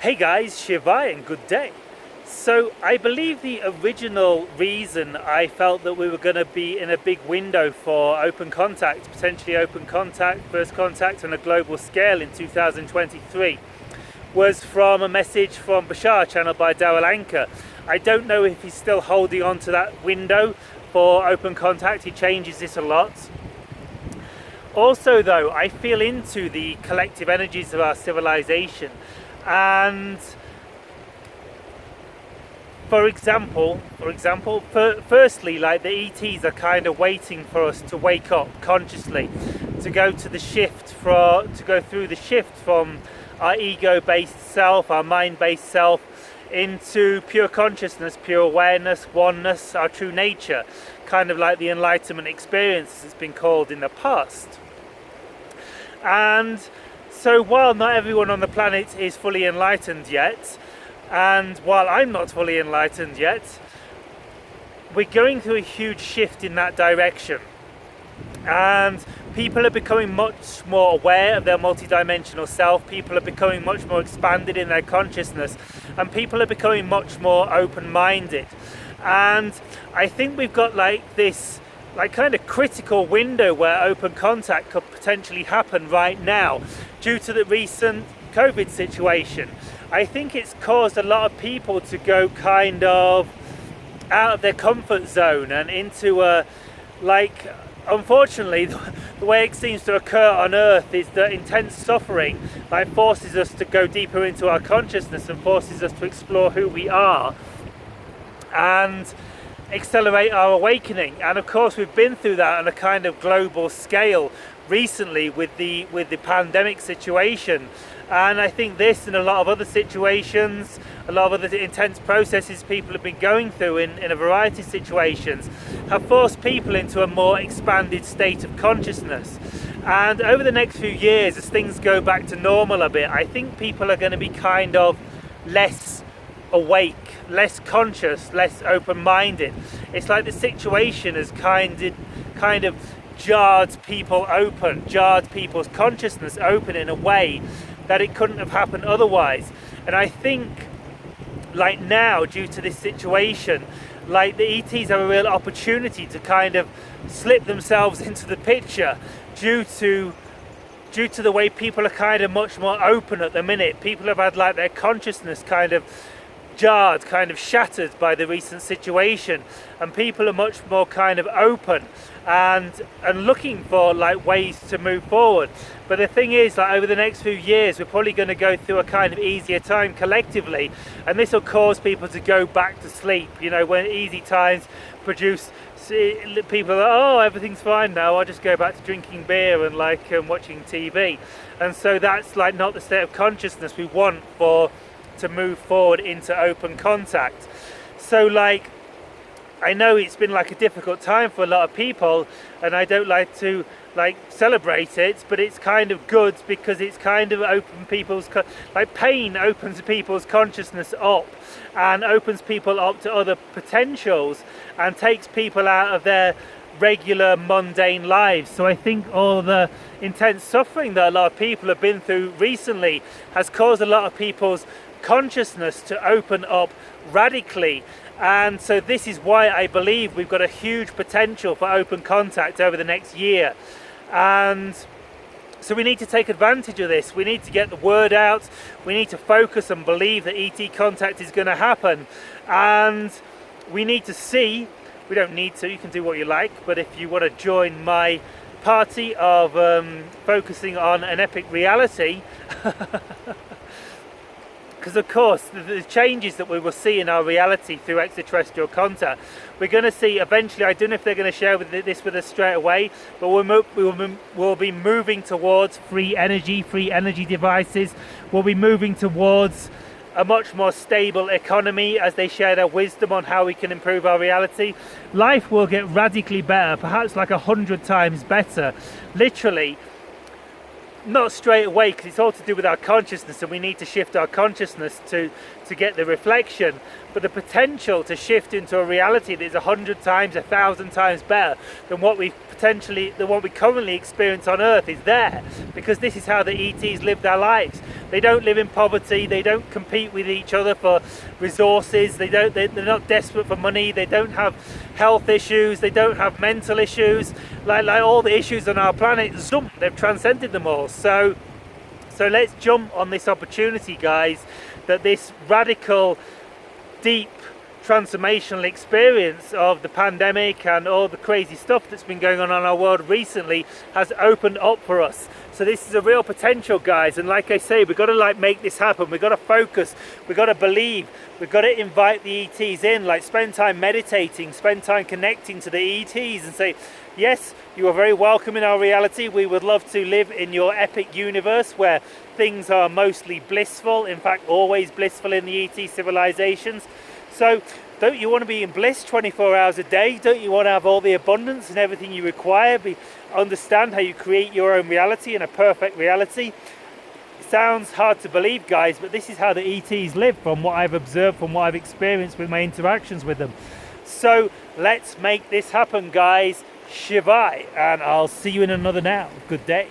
Hey guys, Shivai and good day. So I believe the original reason I felt that we were going to be in a big window for open contact, potentially open contact, first contact on a global scale in 2023 was from a message from Bashar channeled by Daryl Anker. I don't know if he's still holding on to that window for open contact. He changes this a lot. Also though, I feel into the collective energies of our civilization. And for example, firstly, like the ETs are kind of waiting for us to wake up consciously, to go through the shift from our ego-based self, our mind-based self, into pure consciousness, pure awareness, oneness, our true nature, kind of like the enlightenment experience as it's been called in the past. And so while not everyone on the planet is fully enlightened yet, and while I'm not fully enlightened yet, we're going through a huge shift in that direction. And people are becoming much more aware of their multidimensional self, people are becoming much more expanded in their consciousness, and people are becoming much more open-minded. And I think we've got like this kind of critical window where open contact could potentially happen right now due to the recent COVID situation. I think it's caused a lot of people to go kind of out of their comfort zone and into a, unfortunately, the way it seems to occur on Earth is that intense suffering forces us to go deeper into our consciousness and forces us to explore who we are and accelerate our awakening. And of course we've been through that on a kind of global scale recently with the pandemic situation, and I think this and a lot of other situations, a lot of other intense processes people have been going through in a variety of situations have forced people into a more expanded state of consciousness. And over the next few years, as things go back to normal a bit, I think people are going to be kind of less awake, less conscious, less open-minded. It's like the situation has kind of jarred people open, jarred people's consciousness open in a way that it couldn't have happened otherwise. And I think like now, due to this situation, like the ETs have a real opportunity to kind of slip themselves into the picture due to the way people are kind of much more open at the minute. People have had like their consciousness kind of jarred, kind of shattered by the recent situation, and people are much more kind of open and looking for like ways to move forward. But the thing is, like over the next few years, we're probably going to go through a kind of easier time collectively, and this will cause people to go back to sleep. You know, when easy times produce people are, oh, everything's fine now, I'll just go back to drinking beer and watching TV. And so that's like not the state of consciousness we want to move forward into open contact. So like, I know it's been like a difficult time for a lot of people, and I don't like to celebrate it, but it's kind of good because it's kind of open people's, pain opens people's consciousness up and opens people up to other potentials and takes people out of their regular mundane lives. So I think all the intense suffering that a lot of people have been through recently has caused a lot of people's consciousness to open up radically. And so this is why I believe we've got a huge potential for open contact over the next year. And so we need to take advantage of this. We need to get the word out. We need to focus and believe that ET contact is going to happen. And we need to see, we don't need to, you can do what you like, but if you want to join my party of focusing on an epic reality, because of course the changes that we will see in our reality through extraterrestrial contact, we're going to see eventually, I don't know if they're going to share this with us straight away, but we'll be moving towards free energy devices. We'll be moving towards a much more stable economy as they share their wisdom on how we can improve our reality. Life will get radically better, perhaps like 100 times better, literally. Not straight away, because it's all to do with our consciousness, and we need to shift our consciousness to get the reflection, but the potential to shift into a reality that is 100 times, 1,000 times better than what we currently experience on Earth is there, because this is how the ETs live their lives. They don't live in poverty. They don't compete with each other for resources. They're not desperate for money. They don't have health issues. They don't have mental issues. Like all the issues on our planet, zoom, they've transcended them all. So let's jump on this opportunity, guys, that this radical, deep, transformational experience of the pandemic and all the crazy stuff that's been going on in our world recently has opened up for us. So this is a real potential, guys, and like I say, we've got to make this happen. We've got to focus, we've got to believe, we've got to invite the ETs in, spend time meditating, spend time connecting to the ETs and say, yes, you are very welcome in our reality. We would love to live in your epic universe where things are mostly blissful, in fact always blissful in the ET civilizations. So don't you want to be in bliss 24 hours a day? Don't you want to have all the abundance and everything you require? Understand how you create your own reality and a perfect reality? It sounds hard to believe, guys, but this is how the ETs live, from what I've observed, from what I've experienced with my interactions with them. So let's make this happen, guys. Shivai, and I'll see you in another now. Good day.